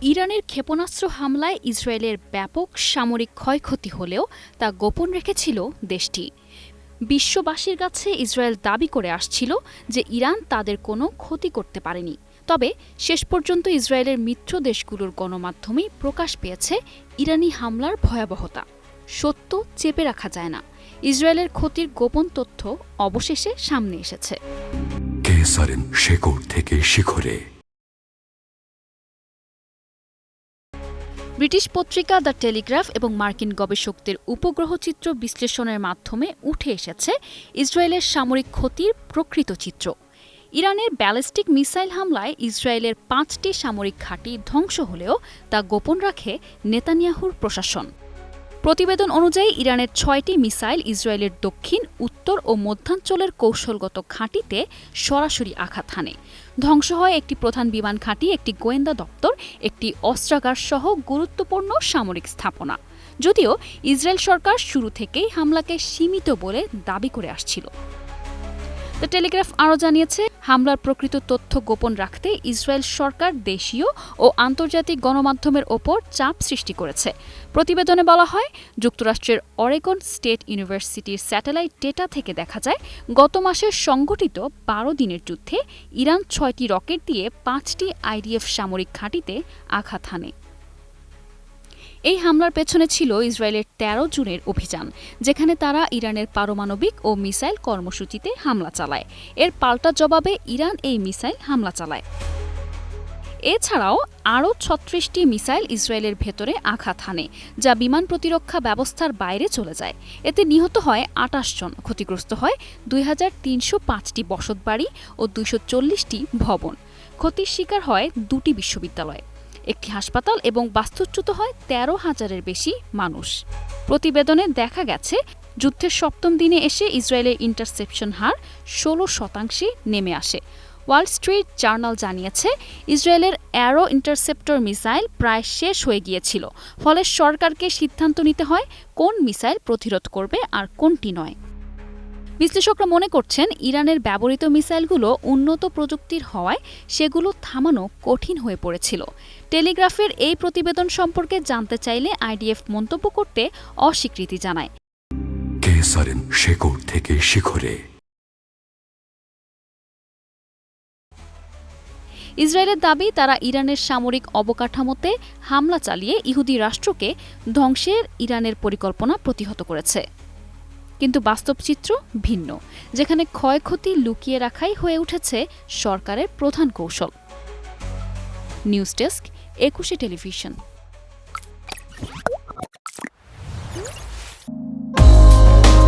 ইরানের ক্ষেপণাস্ত্র হামলায় ইসরায়েলের ব্যাপক সামরিক ক্ষয়ক্ষতি হলেও তা গোপন রেখেছিল দেশটি। বিশ্ববাসীর কাছে ইসরায়েল দাবি করে আসছিল যে ইরান তাদের কোনো ক্ষতি করতে পারেনি। তবে শেষ পর্যন্ত ইসরায়েলের মিত্র দেশগুলোর গণমাধ্যমেই প্রকাশ পেয়েছে ইরানি হামলার ভয়াবহতা। সত্য চেপে রাখা যায় না। ইসরায়েলের ক্ষতির গোপন তথ্য অবশেষে সামনে এসেছে। কেসারেন শেকড় থেকে শিখরে। ব্রিটিশ পত্রিকা দ্য টেলিগ্রাফ এবং মার্কিন গবেষকদের উপগ্রহ চিত্র বিশ্লেষণের মাধ্যমে উঠে এসেছে ইসরায়েলের সামরিক ক্ষতির প্রকৃত চিত্র। ইরানের ব্যালিস্টিক মিসাইল হামলায় ইসরায়েলের 5টি সামরিক ঘাঁটি ধ্বংস হলেও তা গোপন রাখে নেতানিয়াহুর প্রশাসন। প্রতিবেদন অনুযায়ী ইরানের 6টি মিসাইল ইসরায়েলের দক্ষিণ, উত্তর ও মধ্যাঞ্চলের কৌশলগত ঘাঁটিতে সরাসরি আঘাত হানে। ধ্বংস হয় একটি প্রধান বিমান ঘাঁটি, একটি গোয়েন্দা দপ্তর, একটি অস্ত্রাগার সহ গুরুত্বপূর্ণ সামরিক স্থাপনা। যদিও ইসরায়েল সরকার শুরু থেকেই হামলাকে সীমিত বলে দাবি করে আসছিল। দ্য টেলিগ্রাফ আরও জানিয়েছে, হামলার প্রকৃত তথ্য গোপন রাখতে ইসরায়েল সরকার দেশীয় ও আন্তর্জাতিক গণমাধ্যমের ওপর চাপ সৃষ্টি করেছে। প্রতিবেদনে বলা হয়, যুক্তরাষ্ট্রের অরেগন স্টেট ইউনিভার্সিটির স্যাটেলাইট ডেটা থেকে দেখা যায়, গত মাসে সংঘটিত 12 দিনের যুদ্ধে ইরান 6টি রকেট দিয়ে 5টি আইডিএফ সামরিক ঘাঁটিতে আঘাত হানে। এই হামলার পেছনে ছিল ইসরায়েলের 13 জুনের অভিযান, যেখানে তারা ইরানের পারমাণবিক ও মিসাইল কর্মসূচিতে হামলা চালায়। এর পাল্টা জবাবে ইরান এই মিসাইল হামলা চালায়। এছাড়াও আরও 36টি মিসাইল ইসরায়েলের ভেতরে আঘাত হানে, যা বিমান প্রতিরক্ষা ব্যবস্থার বাইরে চলে যায়। এতে নিহত হয় 28 জন, ক্ষতিগ্রস্ত হয় 2305টি বসতবাড়ি ও 240টি ভবন। ক্ষতির শিকার হয় 2টি বিশ্ববিদ্যালয়, একটি হাসপাতাল এবং বাস্তুচ্যুত হয় 13,000-এর বেশি মানুষ। প্রতিবেদনে দেখা গেছে, যুদ্ধের 7ম দিনে এসে ইসরায়েলের ইন্টারসেপশন হার 16% নেমে আসে। ওয়াল স্ট্রিট জার্নাল জানিয়েছে, ইসরায়েলের অ্যারো ইন্টারসেপ্টর মিসাইল প্রায় শেষ হয়ে গিয়েছিল, ফলে সরকারকে সিদ্ধান্ত নিতে হয় কোন মিসাইল প্রতিরোধ করবে আর কোনটি নয়। বিশ্লেষকরা মনে করছেন, ইরানের ব্যবহৃত মিসাইলগুলো উন্নত প্রযুক্তির হওয়ায় সেগুলো থামানো কঠিন হয়ে পড়েছিল। টেলিগ্রাফের এই প্রতিবেদন সম্পর্কে জানতে চাইলে আইডিএফ মন্তব্য করতে অস্বীকৃতি জানায়। কেসারেন শেকড় থেকে শিখরে। ইসরায়েলের দাবি, তারা ইরানের সামরিক অবকাঠামোতে হামলা চালিয়ে ইহুদি রাষ্ট্রকে ধ্বংসের ইরানের পরিকল্পনা প্রতিহত করেছে। কিন্তু বাস্তব চিত্র ভিন্ন, যেখানে ক্ষয়ক্ষতি লুকিয়ে রাখাই হয়ে উঠেছে সরকারের প্রধান কৌশল। News desk, 21 television.